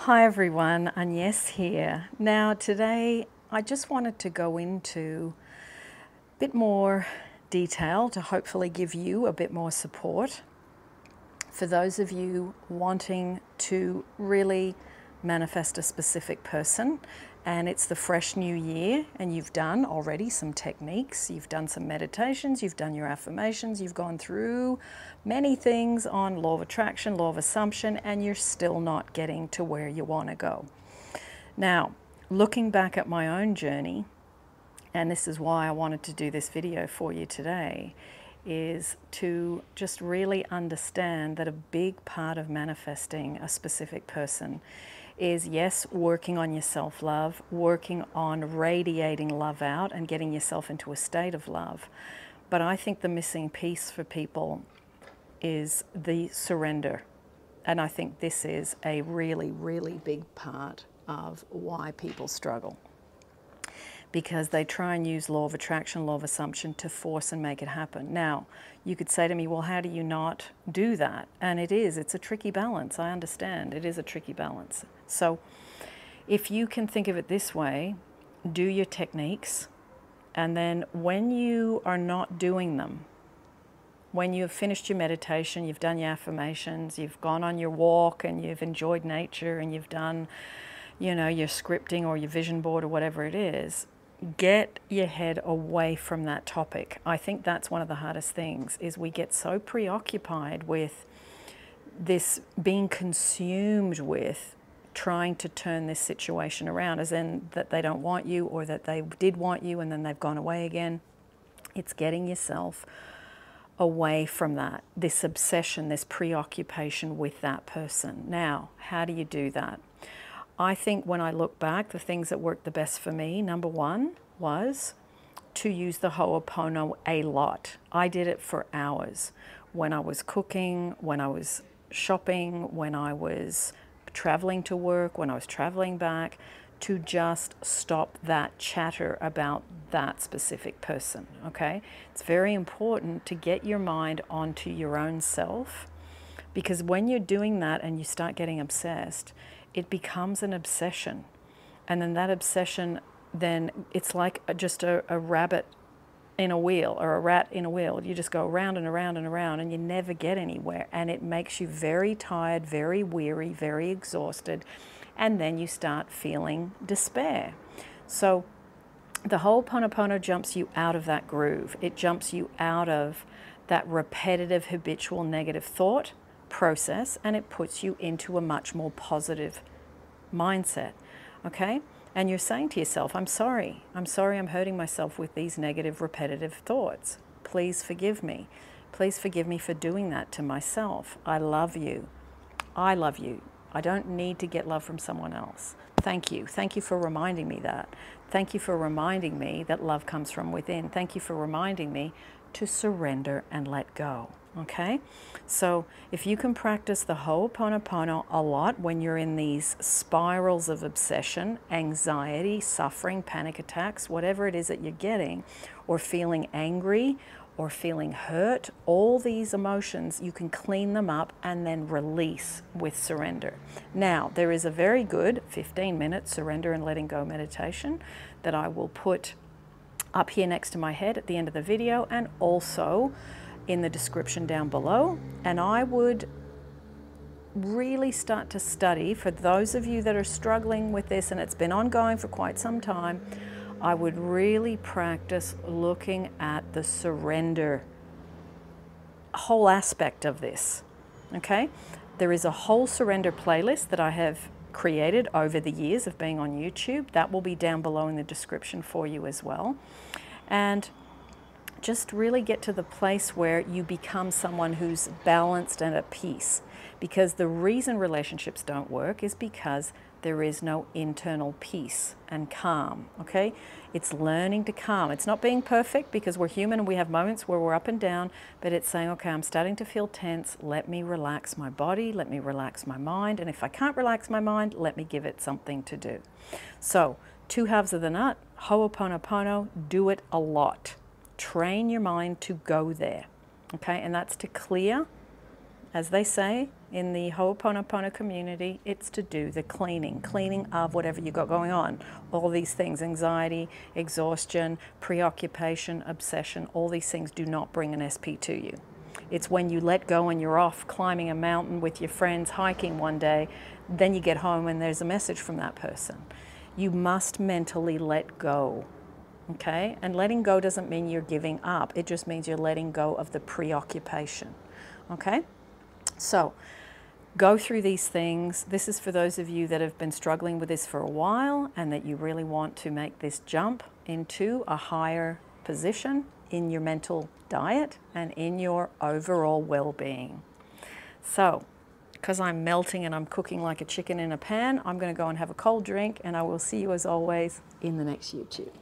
Hi everyone, Agnes here. Now today I just wanted to go into a bit more detail to hopefully give you a bit more support for those of you wanting to really manifest a specific person, and it's the fresh new year and you've done already some techniques, you've done some meditations, you've done your affirmations, you've gone through many things on law of attraction, law of assumption, and you're still not getting to where you want to go. Now, looking back at my own journey, and this is why I wanted to do this video for you today, is to just really understand that a big part of manifesting a specific person is, yes, working on your self-love, working on radiating love out and getting yourself into a state of love. But I think the missing piece for people is the surrender. And I think this is a really, really big part of why people struggle. Because they try and use law of attraction, law of assumption to force and make it happen. Now, you could say to me, well, how do you not do that? And it's a tricky balance. I understand, it is a tricky balance. So if you can think of it this way, do your techniques, and then when you are not doing them, when you've finished your meditation, you've done your affirmations, you've gone on your walk and you've enjoyed nature and you've done, your scripting or your vision board or whatever it is, get your head away from that topic. I think that's one of the hardest things, is we get so preoccupied with this, being consumed with trying to turn this situation around, as in that they don't want you or that they did want you and then they've gone away again. It's getting yourself away from that, this obsession, this preoccupation with that person. Now, how do you do that? I think when I look back, the things that worked the best for me, number one was to use the Ho'oponopono a lot. I did it for hours. When I was cooking, when I was shopping, when I was traveling to work, when I was traveling back, to just stop that chatter about that specific person, okay? It's very important to get your mind onto your own self, because when you're doing that and you start getting obsessed, it becomes an obsession. And then that obsession, then it's like just a rabbit in a wheel, or a rat in a wheel. You just go around and around and around and you never get anywhere. And it makes you very tired, very weary, very exhausted. And then you start feeling despair. So the Ho'oponopono jumps you out of that groove. It jumps you out of that repetitive, habitual, negative thought process, and it puts you into a much more positive mindset, okay? And you're saying to yourself, I'm sorry I'm hurting myself with these negative, repetitive thoughts. Please forgive me. Please forgive me for doing that to myself. I love you. I love you. I don't need to get love from someone else. Thank you. Thank you for reminding me that. Thank you for reminding me that love comes from within. Thank you for reminding me to surrender and let go. Okay? So if you can practice the Ho'oponopono a lot when you're in these spirals of obsession, anxiety, suffering, panic attacks, whatever it is that you're getting, or feeling angry, or feeling hurt, all these emotions, you can clean them up and then release with surrender. Now, there is a very good 15-minute surrender and letting go meditation that I will put up here next to my head at the end of the video, and also in the description down below. And I would really start to study, for those of you that are struggling with this and it's been ongoing for quite some time, I would really practice looking at the surrender whole aspect of this, okay? There is a whole surrender playlist that I have created over the years of being on YouTube. That will be down below in the description for you as well. And just really get to the place where you become someone who's balanced and at peace. Because the reason relationships don't work is because there is no internal peace and calm, okay? It's learning to calm. It's not being perfect, because we're human and we have moments where we're up and down, but it's saying, okay, I'm starting to feel tense. Let me relax my body. Let me relax my mind. And if I can't relax my mind, let me give it something to do. So, two halves of the nut, Ho'oponopono, do it a lot. Train your mind to go there, okay? And that's to clear, as they say in the Ho'oponopono community, it's to do the cleaning of whatever you got going on. All these things, anxiety, exhaustion, preoccupation, obsession, all these things do not bring an SP to you. It's when you let go and you're off climbing a mountain with your friends, hiking one day, then you get home and there's a message from that person. You must mentally let go, okay? And letting go doesn't mean you're giving up. It just means you're letting go of the preoccupation, okay? So go through these things. This is for those of you that have been struggling with this for a while and that you really want to make this jump into a higher position in your mental diet and in your overall well-being. So, because I'm melting and I'm cooking like a chicken in a pan, I'm going to go and have a cold drink, and I will see you as always in the next YouTube.